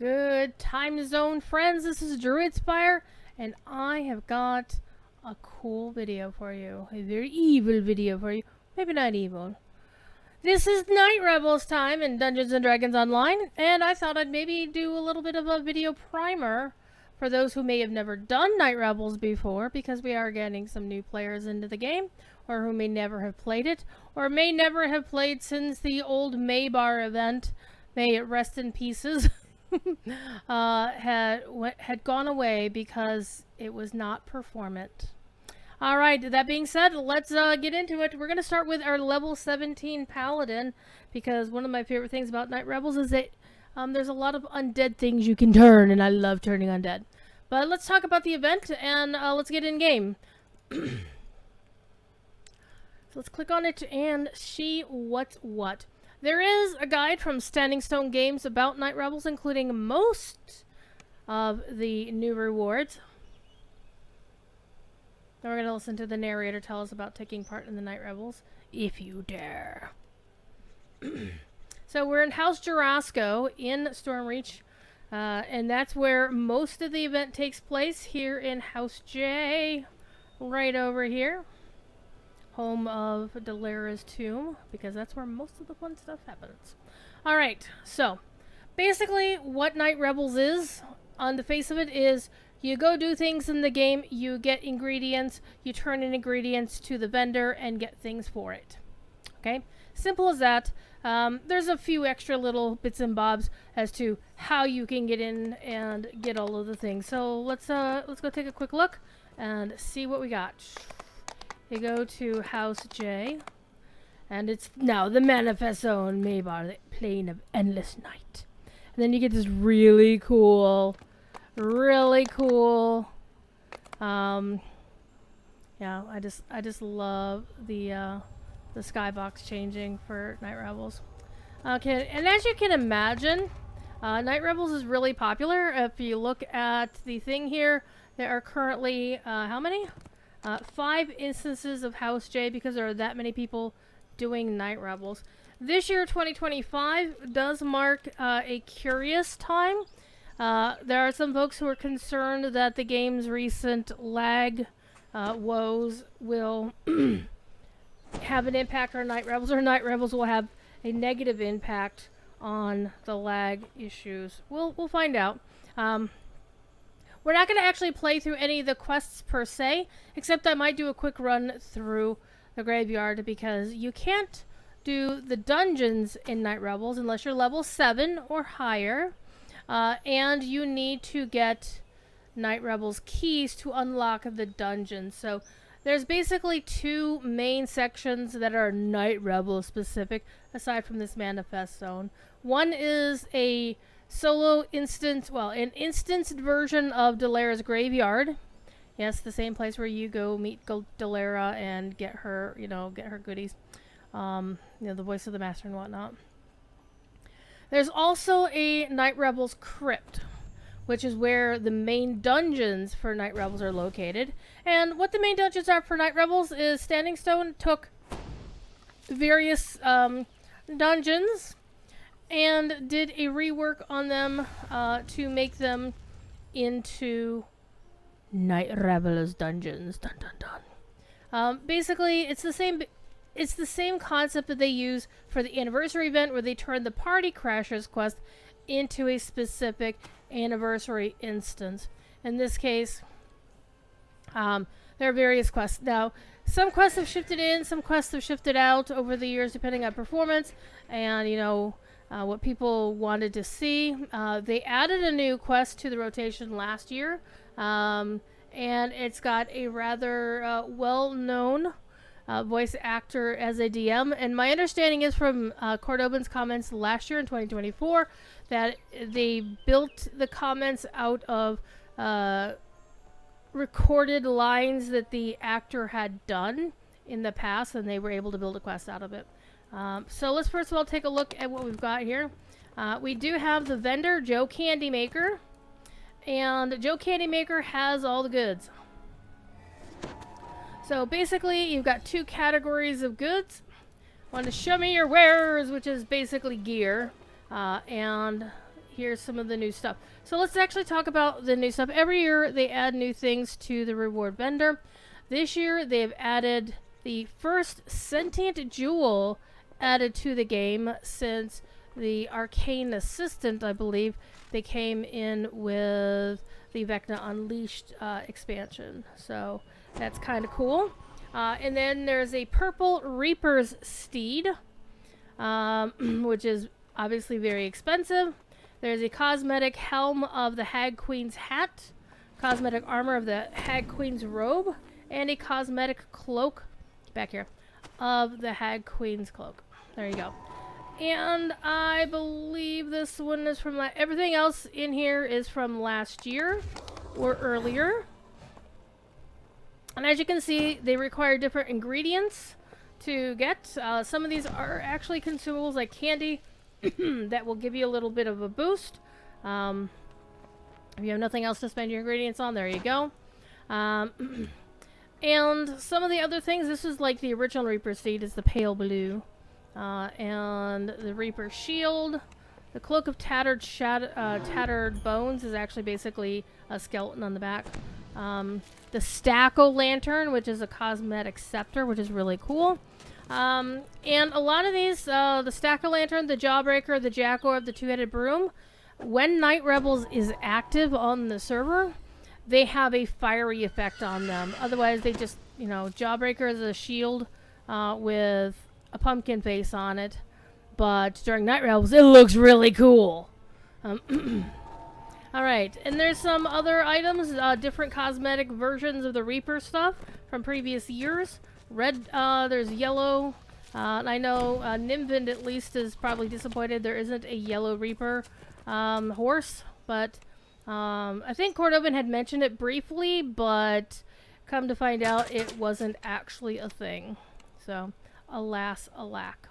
Good time zone friends, this is Druidsfire, and I have got a cool video for you. A very evil video for you. Maybe not evil. This is Night Revels time in Dungeons & Dragons Online, and I thought I'd maybe do a little bit of a video primer for those who may have never done Night Revels before, because we are getting some new players into the game, or who may never have played it, or may never have played since the old Maybar event, may it rest in pieces, had gone away because it was not performant. Alright, that being said, let's get into it. We're going to start with our level 17 Paladin, because one of my favorite things about Night Revels is that there's a lot of undead things you can turn, and I love turning undead. But let's talk about the event, and let's get in game. So let's click on it and see what's what. There is a guide from Standing Stone Games about Night Revels, including most of the new rewards. Then we're going to listen to the narrator tell us about taking part in the Night Revels, if you dare. So we're in House Jarasco in Stormreach, and that's where most of the event takes place, here in House J, right over here. Home of Delara's tomb, because that's where most of the fun stuff happens. Alright, so basically what Night Revels is, on the face of it, is you go do things in the game, you get ingredients, you turn in ingredients to the vendor and get things for it. Okay? Simple as that. There's a few extra little bits and bobs as to how you can get in and get all of the things. So let's go take a quick look and see what we got. You go to House J, and it's now the Manifest Zone, Maybar, the Plane of Endless Night. And then you get this really cool, yeah, I just love the skybox changing for Night Revels. Okay, and as you can imagine, Night Revels is really popular. If you look at the thing here, there are currently, how many? 5 instances of House J, because there are that many people doing Night Revels. This year, 2025, does mark a curious time. There are some folks who are concerned that the game's recent lag woes will have an impact on Night Revels, or Night Revels will have a negative impact on the lag issues. We'll find out. We're not going to actually play through any of the quests per se, except I might do a quick run through the graveyard, because you can't do the dungeons in Night Revels unless you're level 7 or higher, and you need to get Night Revels keys to unlock the dungeons. So there's basically 2 main sections that are Night Revels specific, aside from this Manifest Zone. One is a solo instance, well, an instanced version of Delara's graveyard. Yes, the same place where you go meet Delara and get her, get her goodies. The voice of the master and whatnot. There's also a Night Revels crypt, which is where the main dungeons for Night Revels are located. And what the main dungeons are for Night Revels is Standing Stone took various dungeons and did a rework on them to make them into Night Revels dungeons. Dun dun dun. Basically, it's the same concept that they use for the anniversary event, where they turn the Party Crashers quest into a specific anniversary instance. In this case, there are various quests. Now, some quests have shifted in, some quests have shifted out over the years, depending on performance and what people wanted to see. They added a new quest to the rotation last year, and it's got a rather well-known voice actor as a DM. And my understanding is from Cordoban's comments last year in 2024 that they built the comments out of recorded lines that the actor had done in the past, and they were able to build a quest out of it. So let's first of all take a look at what we've got here. We do have the vendor, Joe Candymaker, and Joe Candymaker has all the goods. So basically, you've got 2 categories of goods. One is show me your wares, which is basically gear, and here's some of the new stuff. So let's actually talk about the new stuff. Every year they add new things to the reward vendor. This year they've added the first sentient jewel added to the game since the Arcane Assistant, I believe. They came in with the Vecna Unleashed expansion. So that's kind of cool. And then there's a purple Reaper's Steed, which is obviously very expensive. There's a cosmetic Helm of the Hag Queen's hat, cosmetic armor of the Hag Queen's robe, and a cosmetic cloak, back here, of the Hag Queen's cloak. There you go. And I believe this one is from everything else in here is from last year or earlier. And as you can see, they require different ingredients to get. Some of these are actually consumables like candy that will give you a little bit of a boost. If you have nothing else to spend your ingredients on, there you go. And some of the other things, this is like the original Reaper Seed, is the pale blue. And the Reaper Shield. The Cloak of Tattered Bones is actually basically a skeleton on the back. The Stack-O-Lantern, which is a cosmetic scepter, which is really cool. And a lot of these, the Stack-O-Lantern, the Jawbreaker, the Jack-Orb, the Two-Headed Broom, when Night Revels is active on the server, they have a fiery effect on them. Otherwise, they just, you know, Jawbreaker is a shield with a pumpkin face on it. But during Night Revels, it looks really cool. Alright, and there's some other items, different cosmetic versions of the Reaper stuff from previous years. Red, there's yellow. And I know Nimvind at least is probably disappointed there isn't a yellow Reaper horse. But I think Cordovan had mentioned it briefly, but come to find out it wasn't actually a thing. So, alas, alack.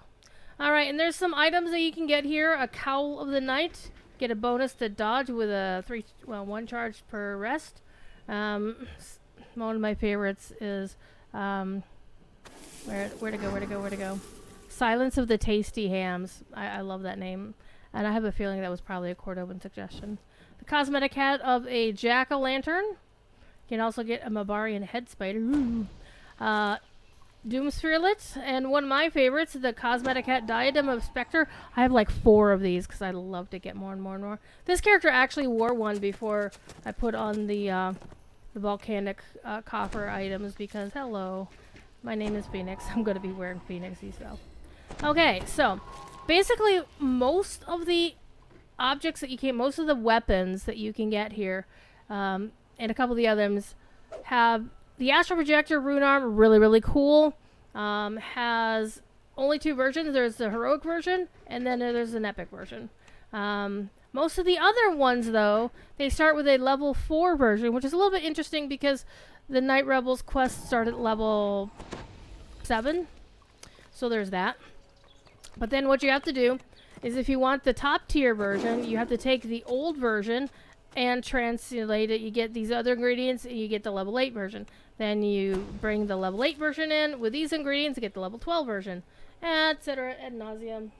Alright, and there's some items that you can get here. A Cowl of the Night. Get a bonus to dodge with a 1 charge per rest. One of my favorites is where to go? Silence of the Tasty Hams. I love that name, and I have a feeling that was probably a Cordovan suggestion. The cosmetic hat of a Jack-O-Lantern. You can also get a Mabarian head spider. Ooh. Doomspherelet, and one of my favorites, the cosmetic hat Diadem of Spectre. I have like 4 of these because I love to get more and more and more. This character actually wore one before I put on the volcanic coffer items because, hello, my name is Phoenix. I'm going to be wearing Phoenixy stuff. Okay, so basically most of the objects that you can, most of the weapons that you can get here, and a couple of the others have the Astral Projector Rune Arm, really, really cool. Has only 2 versions. There's the heroic version, and then there's an epic version. Most of the other ones, though, they start with a level 4 version, which is a little bit interesting because the Night Revels quest started at level 7. So there's that. But then what you have to do is if you want the top tier version, you have to take the old version and translate it. You get these other ingredients and you get the level 8 version. Then you bring the level 8 version in with these ingredients to get the level 12 version, etc. ad nauseum,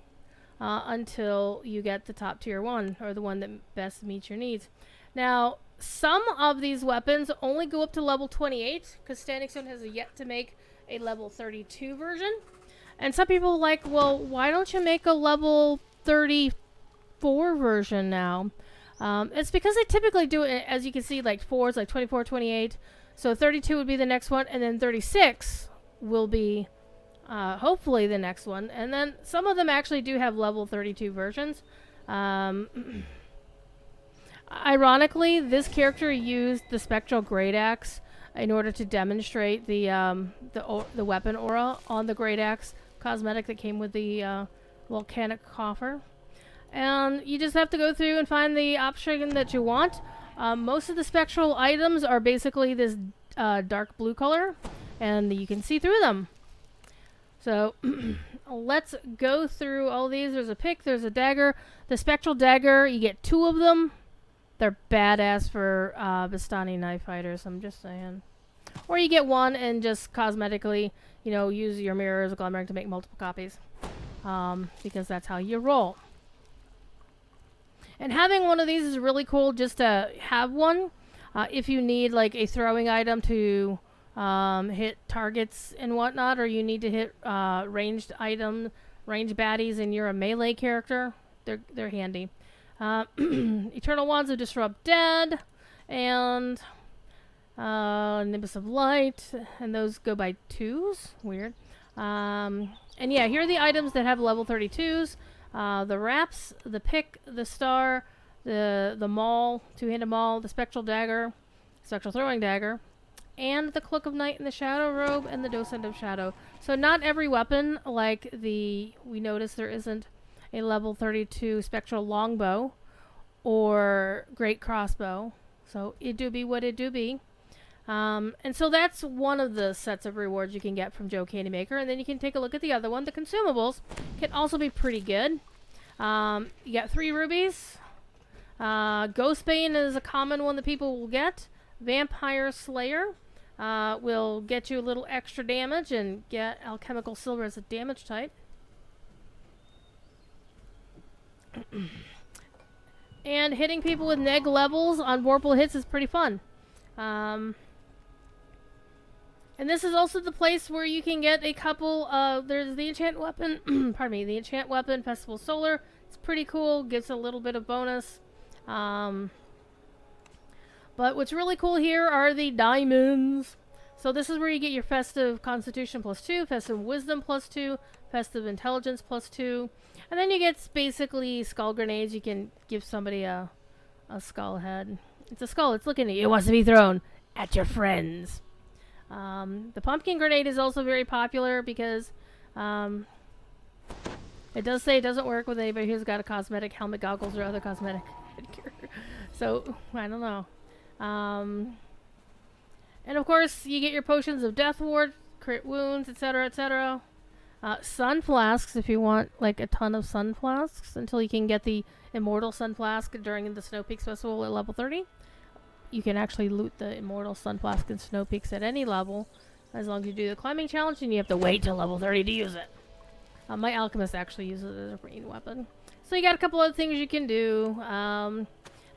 until you get the top tier one, or the one that best meets your needs. Now, some of these weapons only go up to level 28, because Standing Stone has yet to make a level 32 version. And some people are like, well, why don't you make a level 34 version now? It's because they typically do it, as you can see, like 4s, like 24, 28. So 32 would be the next one, and then 36 will be hopefully the next one. And then some of them actually do have level 32 versions. Ironically, this character used the Spectral Great Axe in order to demonstrate the weapon aura on the Great Axe cosmetic that came with the volcanic coffer. And you just have to go through and find the option that you want. Most of the spectral items are basically this dark blue color, and you can see through them. So let's go through all these. There's a pick, there's a dagger. The spectral dagger, you get 2 of them. They're badass for Vistani knife fighters, I'm just saying. Or you get 1 and just cosmetically, you know, use your mirrors, glimmering to make multiple copies. Because that's how you roll. And having one of these is really cool just to have one. If you need like a throwing item to hit targets and whatnot, or you need to hit ranged baddies and you're a melee character, they're handy. Eternal Wands of Disrupt Dead, and Nimbus of Light, and those go by 2s. Weird. And yeah, here are the items that have level 32s. The Wraps, the Pick, the Star, the Maul, two-handed Maul, the Spectral Dagger, Spectral Throwing Dagger, and the Cloak of Night and the Shadow Robe and the Docent of Shadow. So not every weapon, like we notice there isn't a level 32 Spectral Longbow or Great Crossbow. So it do be what it do be. And so that's one of the sets of rewards you can get from Joe Candymaker. And then you can take a look at the other one. The consumables can also be pretty good. You got 3 rubies. Ghostbane is a common one that people will get. Vampire Slayer will get you a little extra damage and get Alchemical Silver as a damage type. And hitting people with neg levels on Vorpal hits is pretty fun. And this is also the place where you can get a couple of... There's the enchant weapon. Pardon me. The enchant weapon, Festival Solar. It's pretty cool. Gives a little bit of bonus. But what's really cool here are the diamonds. So this is where you get your Festive Constitution +2, Festive Wisdom +2, Festive Intelligence +2. And then you get basically skull grenades. You can give somebody a skull head. It's a skull. It's looking at you. It wants to be thrown at your friends. The pumpkin grenade is also very popular because it does say it doesn't work with anybody who's got a cosmetic helmet, goggles, or other cosmetic gear. So, I don't know. And of course, you get your potions of death ward, crit wounds, etc., etc. Sun flasks if you want like a ton of sun flasks until you can get the immortal sun flask during the Snow Peaks Festival at level 30. You can actually loot the immortal sun flask in Snow Peaks at any level as long as you do the climbing challenge, and you have to wait till level 30 to use it. My alchemist actually uses it as a main weapon. So you got a couple other things you can do. And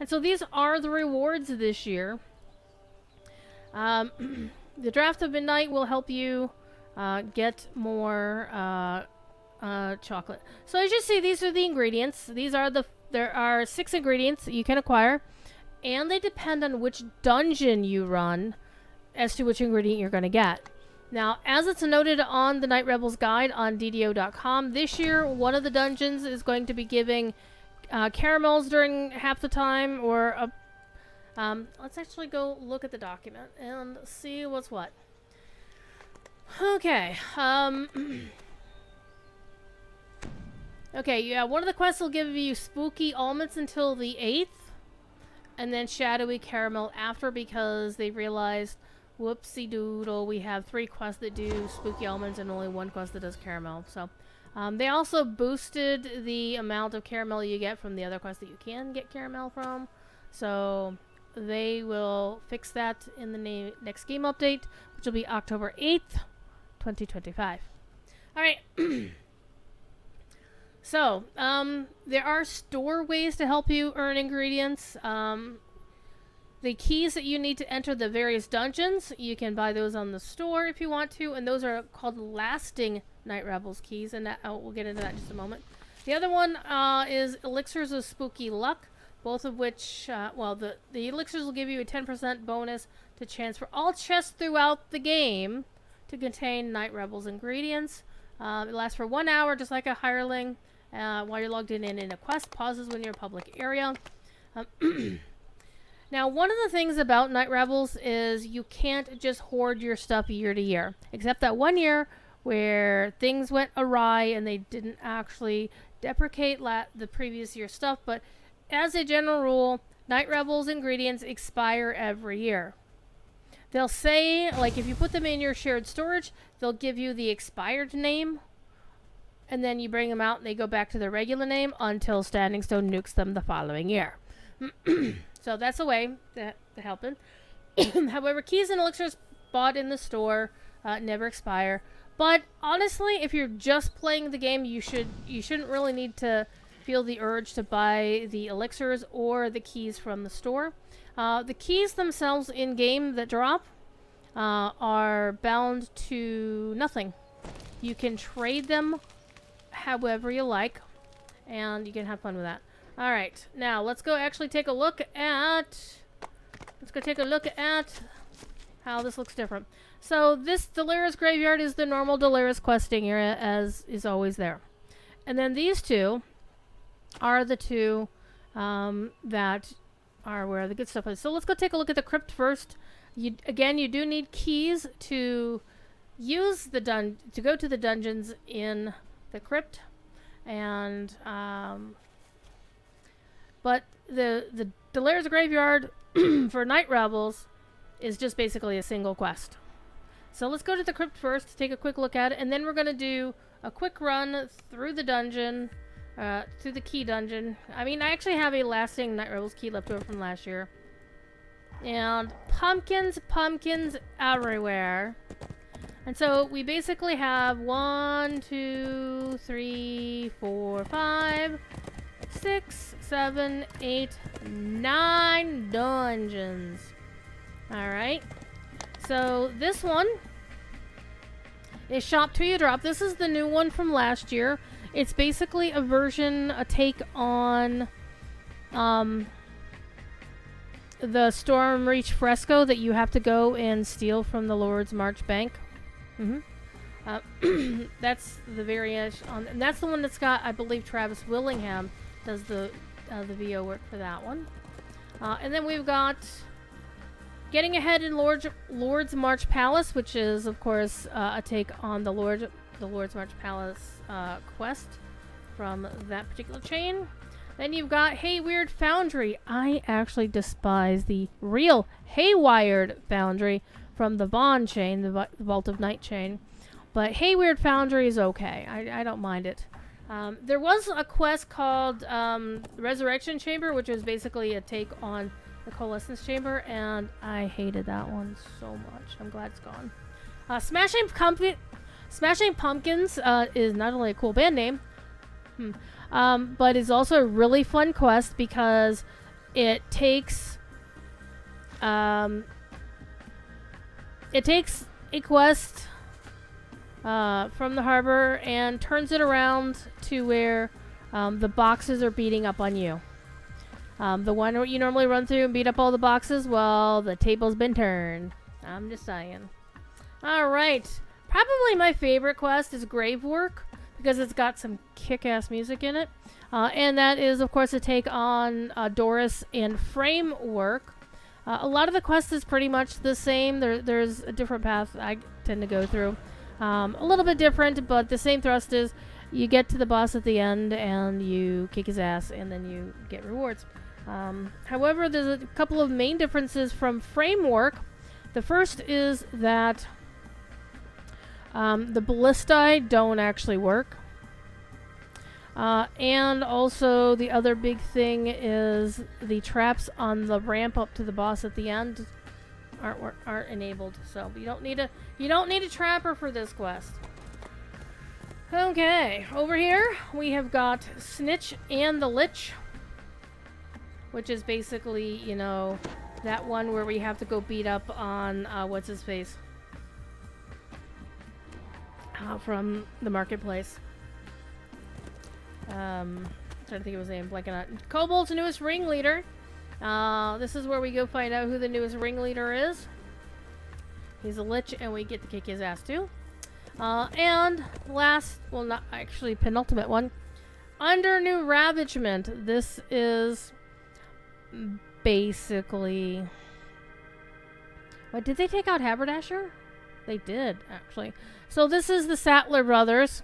so these are the rewards this year. The Draft of Midnight will help you get more chocolate. So as you see, these are the ingredients. There are 6 ingredients that you can acquire, and they depend on which dungeon you run as to which ingredient you're going to get. Now, as it's noted on the Night Revels guide on DDO.com, this year one of the dungeons is going to be giving caramels during half the time, or let's actually go look at the document and see what's what. Okay. Okay, yeah, one of the quests will give you spooky almonds until the 8th, and then shadowy caramel after, because they realized, whoopsie doodle, we have 3 quests that do spooky almonds and only 1 quest that does caramel. So, they also boosted the amount of caramel you get from the other quests that you can get caramel from. So, they will fix that in the next game update, which will be October 8th, 2025. Alright. So, there are store ways to help you earn ingredients. The keys that you need to enter the various dungeons, you can buy those on the store if you want to, and those are called lasting Night Revels keys, and we'll get into that in just a moment. The other one is Elixirs of Spooky Luck, both of which, the elixirs will give you a 10% bonus to chance for all chests throughout the game to contain Night Revels ingredients. It lasts for 1 hour, just like a hireling, while you're logged in a quest. Pauses when you're in a public area. Now, one of the things about Night Revels is you can't just hoard your stuff year to year. Except that 1 year where things went awry and they didn't actually deprecate the previous year's stuff. But as a general rule, Night Revels ingredients expire every year. They'll say, like, if you put them in your shared storage, they'll give you the expired name. And then you bring them out and they go back to their regular name until Standing Stone nukes them the following year. So that's a way to help it. However, keys and elixirs bought in the store never expire. But honestly, if you're just playing the game, you shouldn't really need to feel the urge to buy the elixirs or the keys from the store. The keys themselves in-game that drop are bound to nothing. You can trade them however you like, and you can have fun with that. Alright, now let's go actually take a look at... Let's go take a look at how this looks different. So this Delira's Graveyard is the normal Delira's questing area, as is always there. And then these two are the two that are where the good stuff is. So let's go take a look at the crypt first. Again, you do need keys to use the to go to the dungeons in the crypt, and but the Delira's Graveyard for Night Revels is just basically a single quest. So let's go to the crypt first, take a quick look at it, and then we're gonna do a quick run through the dungeon, through the key dungeon. I mean, I actually have a lasting Night Revels key left over from last year. And pumpkins everywhere. And so we basically have 1, 2, 3, 4, 5, 6, 7, 8, 9 dungeons. Alright. So this one is Shop Till You Drop. This is the new one from last year. It's basically a version, a take on the Storm Reach fresco that you have to go and steal from the Lord's March Bank. That's the variation on, and that's the one that's got, I believe, Travis Willingham does the VO work for that one. And then we've got Getting Ahead in Lord's March Palace, which is, of course, a take on the Lord's March Palace quest from that particular chain. Then you've got Haywired Foundry. I actually despise the real Haywired Foundry from the Bond chain, the Vault of Night chain. But Haywired Foundry is okay. I don't mind it. There was a quest called Resurrection Chamber, which was basically a take on the Coalescence Chamber, and I hated that one so much. I'm glad it's gone. Smashing Pumpkins is not only a cool band name, but it's also a really fun quest because it takes a quest from the harbor and turns it around to where the boxes are beating up on you. The one where you normally run through and beat up all the boxes, well, the table's been turned. I'm just saying. Alright. Probably my favorite quest is Grave Work, because it's got some kick-ass music in it. And that is, of course, a take on Doris and Framework. A lot of the quest is pretty much the same. There's a different path I tend to go through. A little bit different, but the same thrust is you get to the boss at the end and you kick his ass and then you get rewards. However, there's a couple of main differences from Framework. The first is that the ballistae don't actually work. And also the other big thing is the traps on the ramp up to the boss at the end aren't enabled. So you don't need a trapper for this quest. Okay, over here we have got Snitch and the Lich, which is basically, you know, that one where we have to go beat up on what's his face from the marketplace. Trying to think of his name, blanking out. Kobold's newest ringleader. This is where we go find out who the newest ringleader is. He's a lich, and we get to kick his ass too. And last, well, not actually, penultimate one. Under New Ravagement. This is basically. What, did they take out Haberdasher? They did, actually. So this is the Sattler brothers,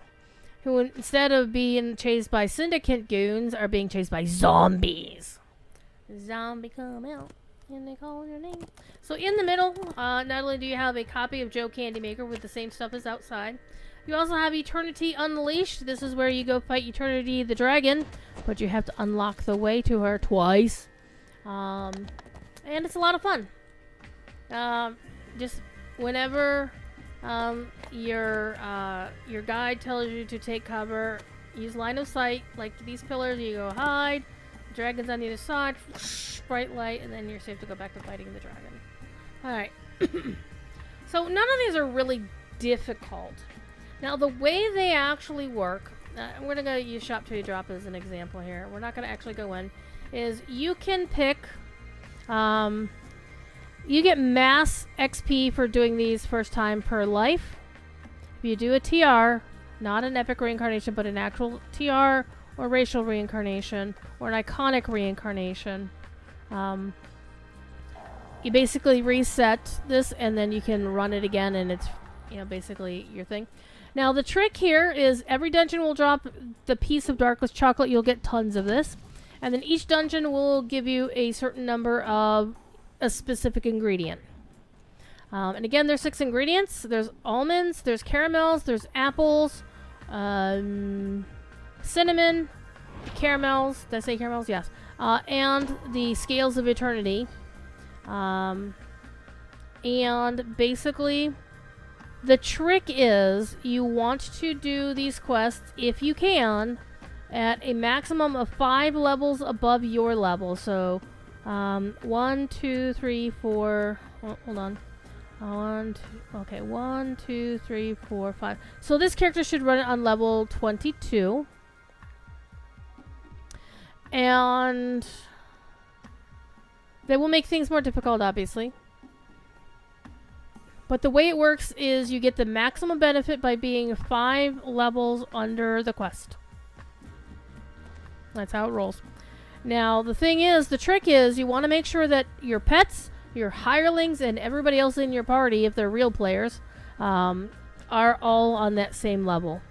who instead of being chased by syndicate goons, are being chased by zombies. Zombie come out, and they call your name. So in the middle, not only do you have a copy of Joe Candymaker with the same stuff as outside, you also have Eternity Unleashed. This is where you go fight Eternity the Dragon, but you have to unlock the way to her twice. And it's a lot of fun. Just whenever your guide tells you to take cover, use line of sight, like these pillars. You go hide, dragon's on the other side, bright light, and then you're safe to go back to fighting the dragon. Alright. So none of these are really difficult. Now the way they actually work, we're going to use Shop to Drop as an example here. We're not going to actually go in. Is you can pick, you get mass XP for doing these first time per life. If you do a TR, not an epic reincarnation, but an actual TR or racial reincarnation or an iconic reincarnation, you basically reset this and then you can run it again and it's, you know, basically your thing. Now the trick here is every dungeon will drop the piece of Darkless chocolate. You'll get tons of this. And then each dungeon will give you a certain number of a specific ingredient. And again, there's 6 ingredients. There's almonds, there's caramels, there's apples, cinnamon, caramels. Did I say caramels? Yes. And the scales of eternity. And basically, the trick is you want to do these quests, if you can, at a maximum of 5 levels above your level. So, 1, 2, 3, 4. Oh, hold on. 1, 2, 3, 4, 5. So this character should run it on level 22. And they will make things more difficult, obviously. But the way it works is you get the maximum benefit by being 5 levels under the quest. That's how it rolls. Now, the thing is, the trick is, you want to make sure that your pets, your hirelings, and everybody else in your party, if they're real players, are all on that same level.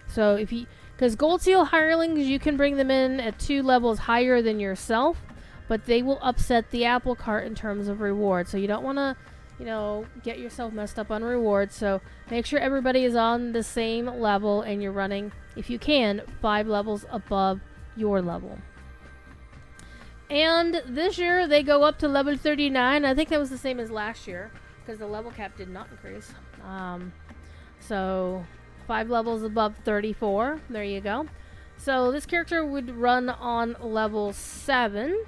So, if you... Because Gold Seal hirelings, you can bring them in at 2 levels higher than yourself, but they will upset the apple cart in terms of reward. So, you don't want to, you know, get yourself messed up on rewards. So, make sure everybody is on the same level and you're running, if you can, 5 levels above your level. And this year they go up to level 39. I think that was the same as last year because the level cap did not increase. So 5 levels above 34. There you go. So this character would run on level 7.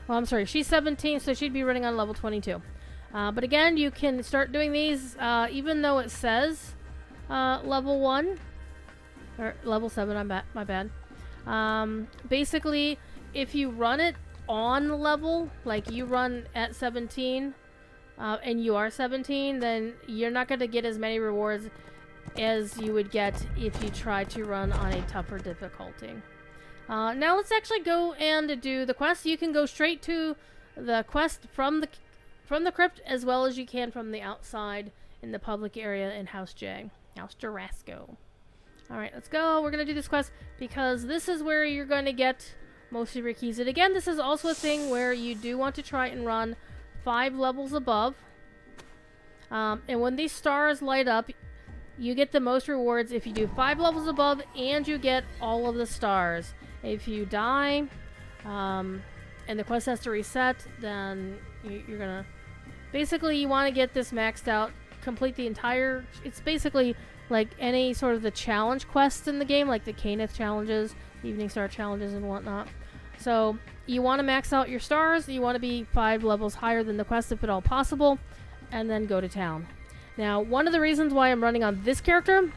Well, I'm sorry, she's 17, so she'd be running on level 22. But again, you can start doing these even though it says level 1 or level 7. My bad. Basically, if you run it on level, like you run at 17, and you are 17, then you're not going to get as many rewards as you would get if you try to run on a tougher difficulty. Now let's actually go and do the quest. You can go straight to the quest from the crypt as well as you can from the outside in the public area in House J, House Jarasco. Alright, let's go. We're going to do this quest because this is where you're going to get most of your keys. And again, this is also a thing where you do want to try and run 5 levels above. And when these stars light up, you get the most rewards if you do 5 levels above and you get all of the stars. If you die, and the quest has to reset, then you're going to... Basically, you want to get this maxed out, complete the entire... It's basically... like any sort of the challenge quests in the game, like the Caneth challenges, Evening Star challenges, and whatnot. So you want to max out your stars. You want to be 5 levels higher than the quest if at all possible, and then go to town. Now, one of the reasons why I'm running on this character,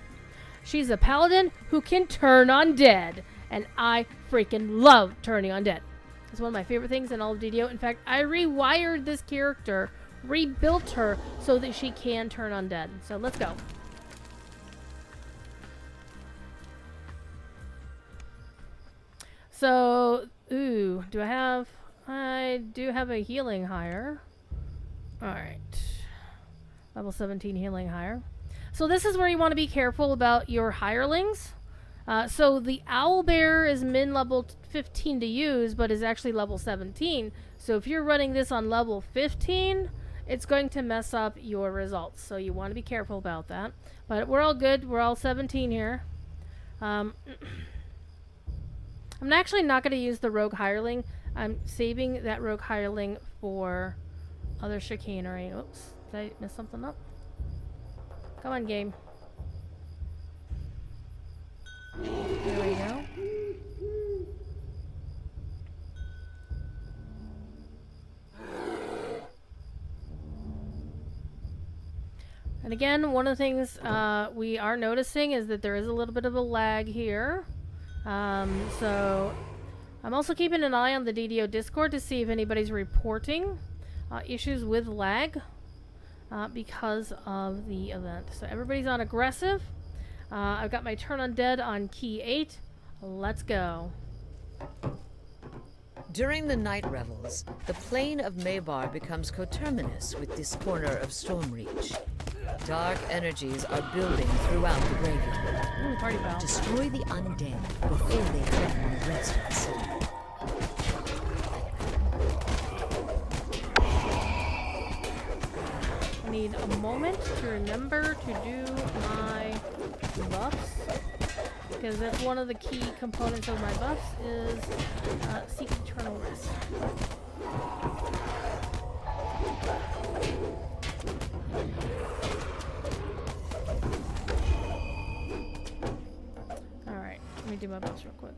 she's a paladin who can turn undead, and I freaking love turning undead. It's one of my favorite things in all of DDO. In fact, I rewired this character, rebuilt her so that she can turn undead. So let's go. So, ooh, I do have a healing higher. Alright. Level 17 healing higher. So this is where you want to be careful about your hirelings. So the Owlbear is min level 15 to use, but is actually level 17. So if you're running this on level 15, it's going to mess up your results. So you want to be careful about that. But we're all good. We're all 17 here. I'm actually not going to use the rogue hireling. I'm saving that rogue hireling for other chicanery. Oops, did I mess something up? Come on, game. There we go. And again, one of the things we are noticing is that there is a little bit of a lag here. So I'm also keeping an eye on the DDO Discord to see if anybody's reporting issues with lag because of the event. So everybody's on aggressive. I've got my turn undead on key 8. Let's go. During the Night Revels, the plane of Maybar becomes coterminous with this corner of Stormreach. Dark energies are building throughout the graveyard. Ooh, party foul. Destroy the undead before they threaten the rest of the city. I need a moment to remember to do my buffs, because that's one of the key components of my buffs is Seek Eternal Rest. Alright, let me do my buffs real quick.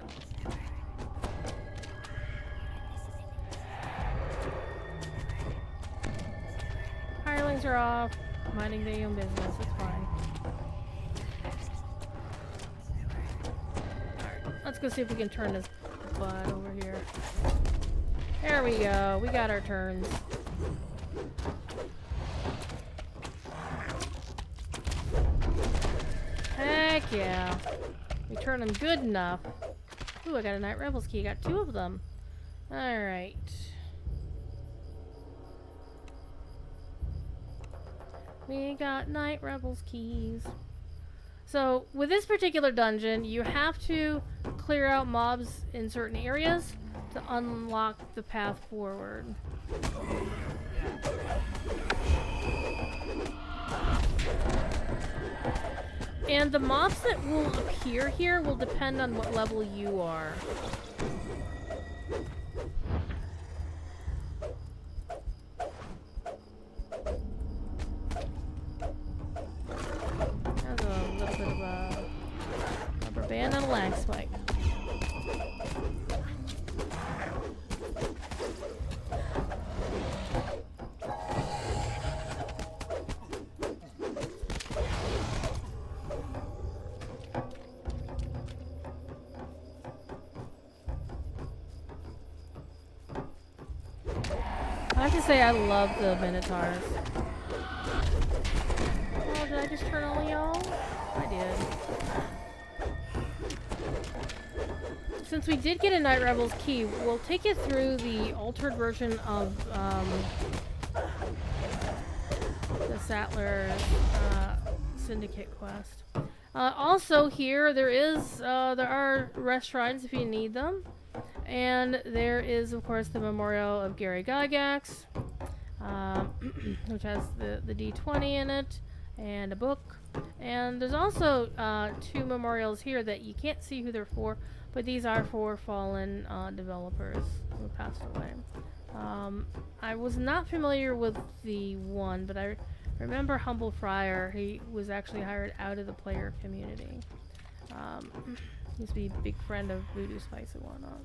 Hirelings are off, minding their own business, it's fine. Alright, let's go see if we can turn this butt over here. There we go, we got our turns. Heck yeah. We turn them good enough. Ooh, I got a Night Revels key, got 2 of them. Alright. We got Night Revels keys. So, with this particular dungeon, you have to clear out mobs in certain areas to unlock the path forward. And the mobs that will appear here will depend on what level you are. That's a little bit of a rubber band and a lag spike. I have to say I love the Minotaurs. Oh, did I just turn all y'all? I did. Since we did get a Night Revels key, we'll take you through the altered version of the Sattler Syndicate quest. Also here, there are rest shrines if you need them. And there is, of course, the memorial of Gary Gygax, which has the D20 in it, and a book. And there's also 2 memorials here that you can't see who they're for, but these are for fallen developers who passed away. I was not familiar with the one, but I remember Humble Friar. He was actually hired out of the player community. Used to be a big friend of Voodoo Spice and whatnot.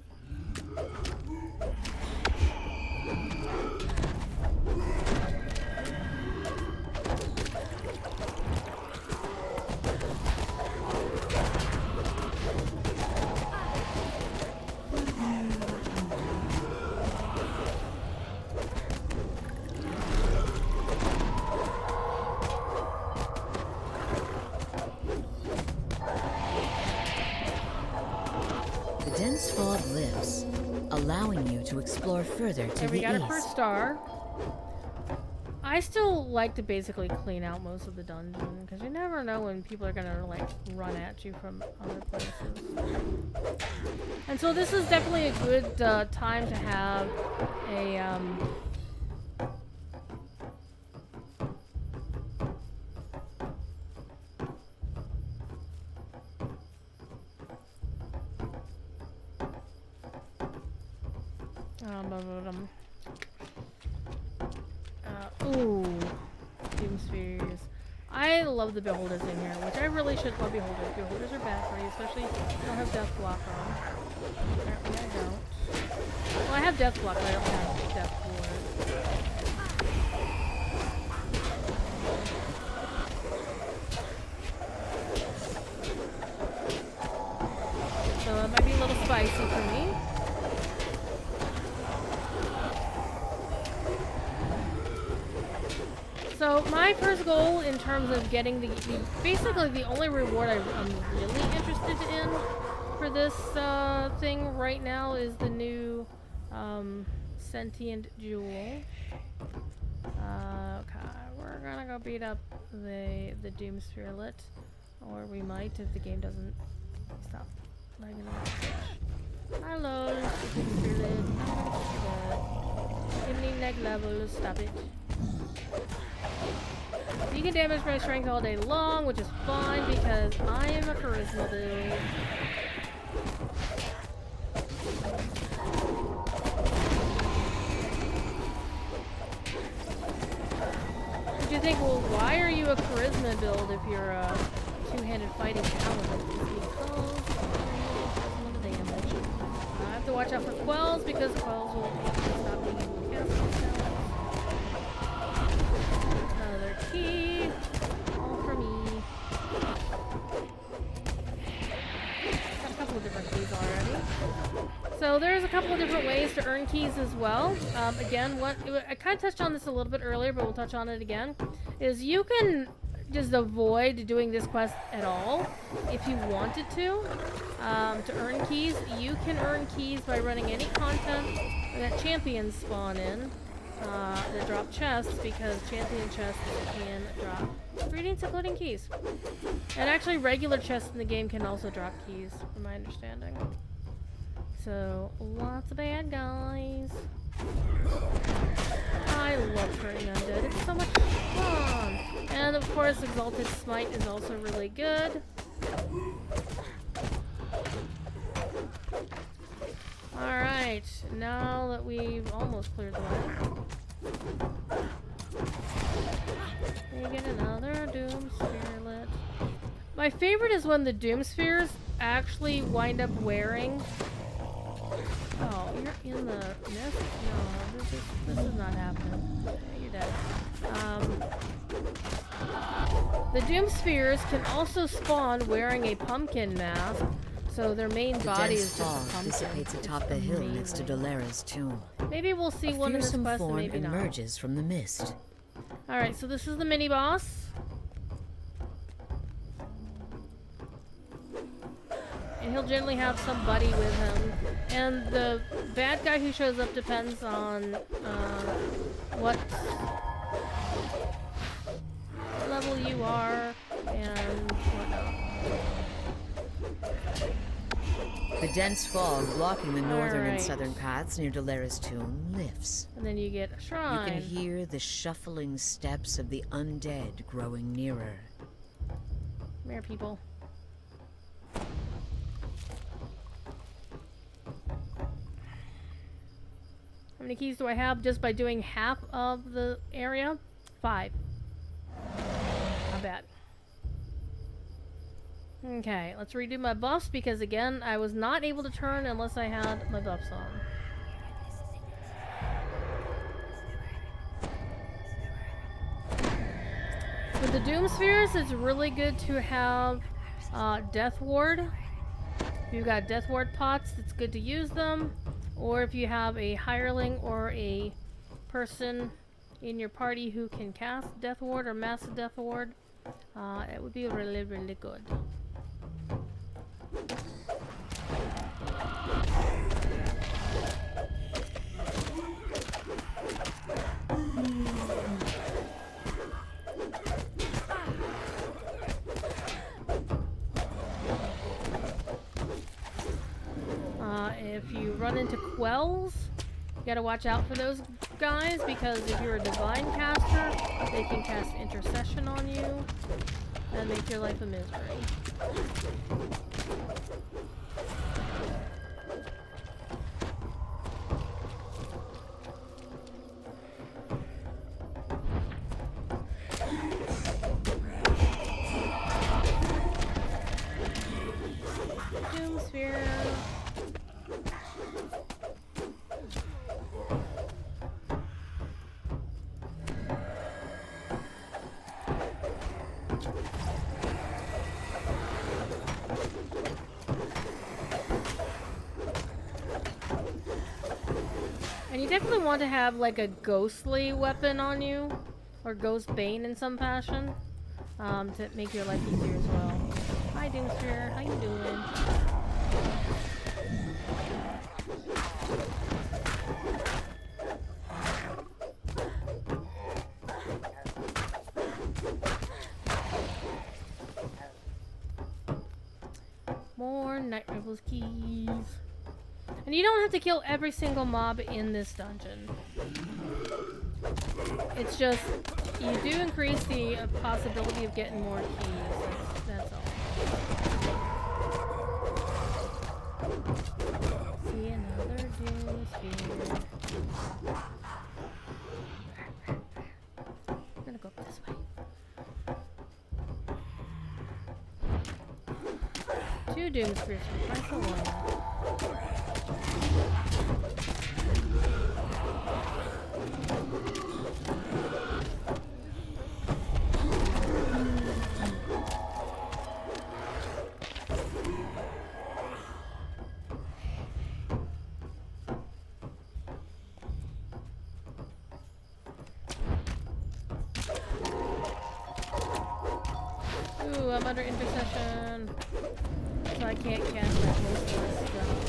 Dense fog lifts, allowing you to explore further to the east. We got our first star. I still like to basically clean out most of the dungeon, because you never know when people are gonna like run at you from other places. And so this is definitely a good time to have a ooh, Doom Spheres. I love the beholders in here, which I really should love beholders. Beholders are bad for you, especially if you don't have death block on. Apparently I don't. Well, I have death block, but I don't have death ward. So it might be a little spicy for me. So my first goal in terms of getting basically the only reward I'm really interested in for this thing right now is the new sentient jewel. Okay, we're gonna go beat up the Doom Spherelet, or we might if the game doesn't stop lagging on the switch. Hello, Doom Spherelet. Give me next level. Stop it. You can damage my strength all day long, which is fine because I am a charisma build. But you think, well, why are you a charisma build if you're a two-handed fighting paladin? Because charisma damage. I have to watch out for quells because quells will stop being able to cast themselves. Another key. All for me. Got a couple of different keys already. So there's a couple of different ways to earn keys as well. Again, I kind of touched on this a little bit earlier, but we'll touch on it again. Is you can just avoid doing this quest at all if you wanted to earn keys. You can earn keys by running any content that champions spawn in. That drop chests, because champion chests can drop ingredients, including keys. And actually regular chests in the game can also drop keys, from my understanding. So, lots of bad guys. I love turning undead, it's so much fun! And of course, Exalted Smite is also really good. Alright, now that we've almost cleared the way, we get another Doom Spherelet. My favorite is when the Doom Spheres actually wind up wearing... Oh, you're in the nest? No, this is not happening. You're dead. The Doom Spheres can also spawn wearing a pumpkin mask. So their main body is just a pumpkin. Dissipates atop the hill next to Dolera's tomb. Maybe we'll see one in this quest, and maybe not. Emerges from the mist. All right, so this is the mini boss, and he'll generally have somebody with him. And the bad guy who shows up depends on what level you are and whatnot. The dense fog blocking the northern and southern paths near Dolera's tomb lifts. And then you get a shrine. You can hear the shuffling steps of the undead growing nearer. Come here, people. How many keys do I have just by doing half of the area? 5. Not bad. Okay, let's redo my buffs because again, I was not able to turn unless I had my buffs on. With the Doom Spheres, it's really good to have Death Ward. If you've got Death Ward pots, it's good to use them. Or if you have a hireling or a person in your party who can cast Death Ward or Mass Death Ward, it would be really, really good. If you run into quells, you gotta watch out for those guys, because if you're a divine caster, they can cast intercession on you and make your life a misery. And you definitely want to have like a ghostly weapon on you, or ghost bane in some fashion, to make your life easier as well. Hi Doomsphere, how you doing? More Night Revels keys. And you don't have to kill every single mob in this dungeon. It's just, you do increase the possibility of getting more keys. That's all. See another doom sphere. I'm gonna go up this way. 2 doom spheres for the price of 1. Ooh, I'm under intercession, so I can't cast that most stuff.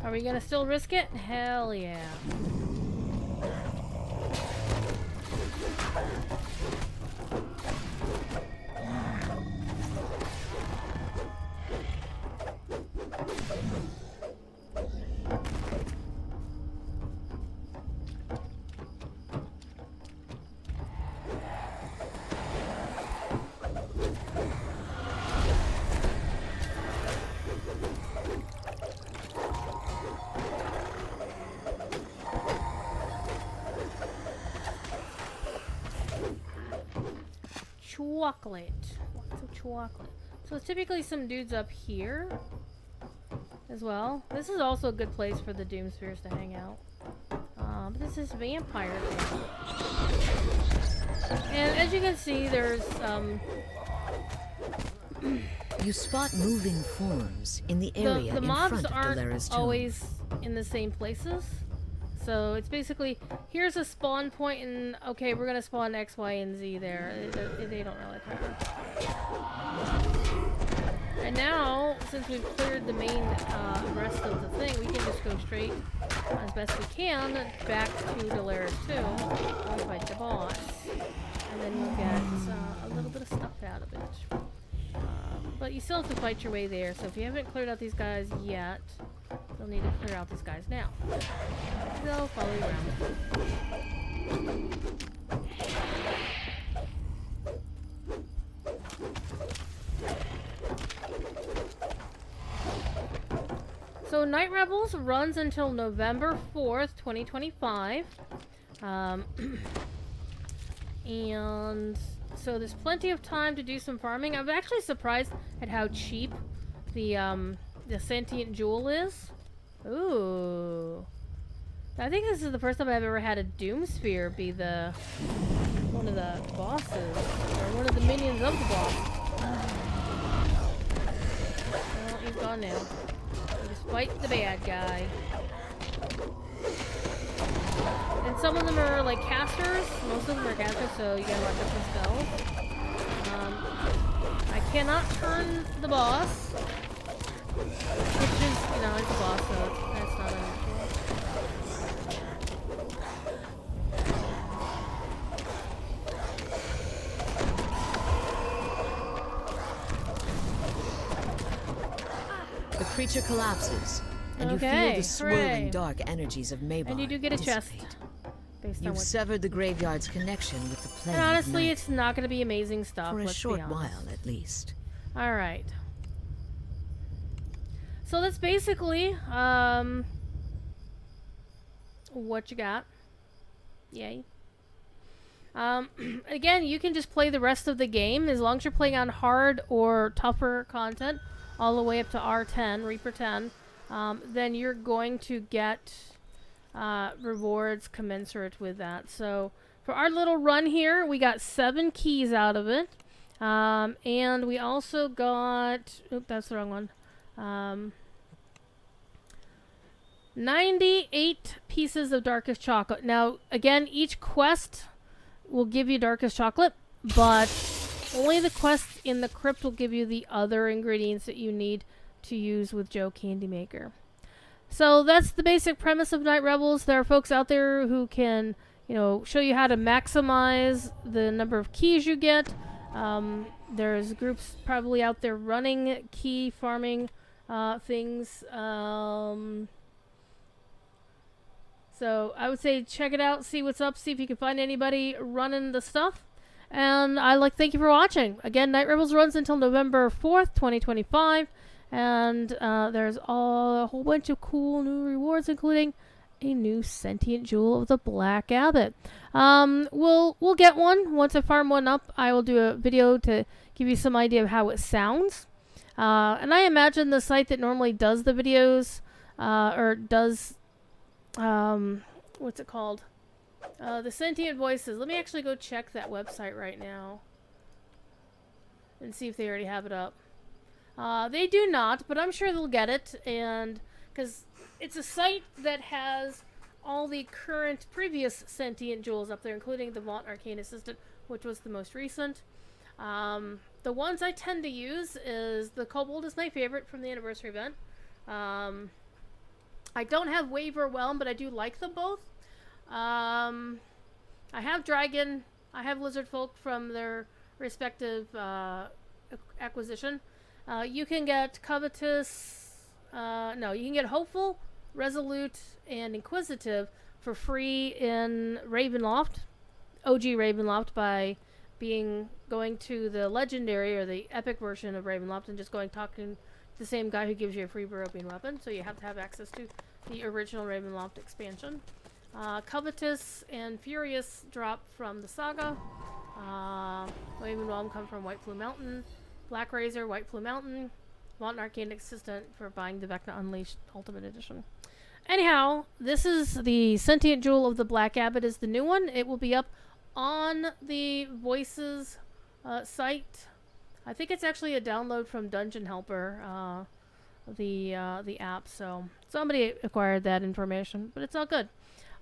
Are we gonna still risk it? Hell yeah. Chocolate. Lots of chocolate. So it's typically some dudes up here as well. This is also a good place for the Doom Spheres to hang out. But this is vampire thing. And as you can see, there's You spot moving forms in the area the in mobs front of aren't Delara's tomb. always in the same places. So it's basically, here's a spawn point, and okay, we're gonna spawn X, Y, and Z there. They don't really care. And now, since we've cleared the main rest of the thing, we can just go straight, as best we can, back to Delara's tomb and fight the boss. And then you'll get a little bit of stuff out of it. But you still have to fight your way there, so if you haven't cleared out these guys yet, you'll need to clear out these guys now. They'll follow you around. So Night Revels runs until November 4th, 2025. And so there's plenty of time to do some farming. I'm actually surprised at how cheap the sentient jewel is. Ooh. I think this is the first time I've ever had a Doom Sphere be one of the bosses, or one of the minions of the boss. Well, he's gone now. So just fight the bad guy. And some of them are like casters. Most of them are casters, so you gotta watch out for spells. I cannot turn the boss, which is, it's a boss, so that's not unusual. The creature collapses, and you Okay, feel the swirling hooray. dark energies of Maybar And you do get a chest. dissipate. Based on You've what. severed the graveyard's connection with the plane And of honestly, night, it's not going to be amazing stuff. for a let's short be honest. while at least. All right. So that's basically what you got. Yay. Again, you can just play the rest of the game as long as you're playing on hard or tougher content, all the way up to R10, Reaper 10. Then you're going to get rewards commensurate with that. So for our little run here, we got 7 keys out of it. And we also got... Oop, that's the wrong one. 98 pieces of darkest chocolate. Now, again, each quest will give you darkest chocolate, but only the quest in the crypt will give you the other ingredients that you need to use with Joe Candymaker. So that's the basic premise of Night Revels. There are folks out there who can, show you how to maximize the number of keys you get. There's groups probably out there running key farming things. So I would say check it out, see what's up, see if you can find anybody running the stuff. And thank you for watching. Again, Night Revels runs until November 4th, 2025. And there's a whole bunch of cool new rewards, including a new sentient jewel of the Black Abbot. We'll get one. Once I farm one up, I will do a video to give you some idea of how it sounds. And I imagine the site that normally does the videos, or does... what's it called? The Sentient Voices. Let me actually go check that website right now and see if they already have it up. They do not, but I'm sure they'll get it, and because it's a site that has all the current previous sentient jewels up there, including the Vaunt Arcane Assistant, which was the most recent. The ones I tend to use is the Kobold is my favorite from the anniversary event. I don't have Wave or Whelm, but I do like them both. I have Dragon. I have Lizard Folk from their respective acquisition. You can get Covetous. No, you can get Hopeful, Resolute, and Inquisitive for free in Ravenloft, OG Ravenloft, by going to the Legendary or the Epic version of Ravenloft and just talking the same guy who gives you a free Baropian weapon, so you have to have access to the original Ravenloft expansion. Covetous and Furious drop from the Saga. Wave and Whelm come from White Plume Mountain. Black Razor, White Plume Mountain. Vaunt Arcane Assistant for buying the Vecna Unleashed Ultimate Edition. Anyhow, this is the Sentient Jewel of the Black Abbot is the new one. It will be up on the Voices site. I think it's actually a download from Dungeon Helper, the app. So somebody acquired that information, but it's all good.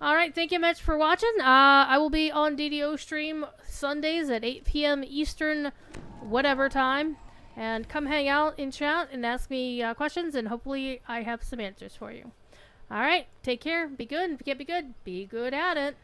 All right, thank you much for watching. I will be on DDO stream Sundays at 8 p.m. Eastern, whatever time, and come hang out in chat and ask me questions, and hopefully I have some answers for you. All right, take care. Be good. If you can't be good, be good at it.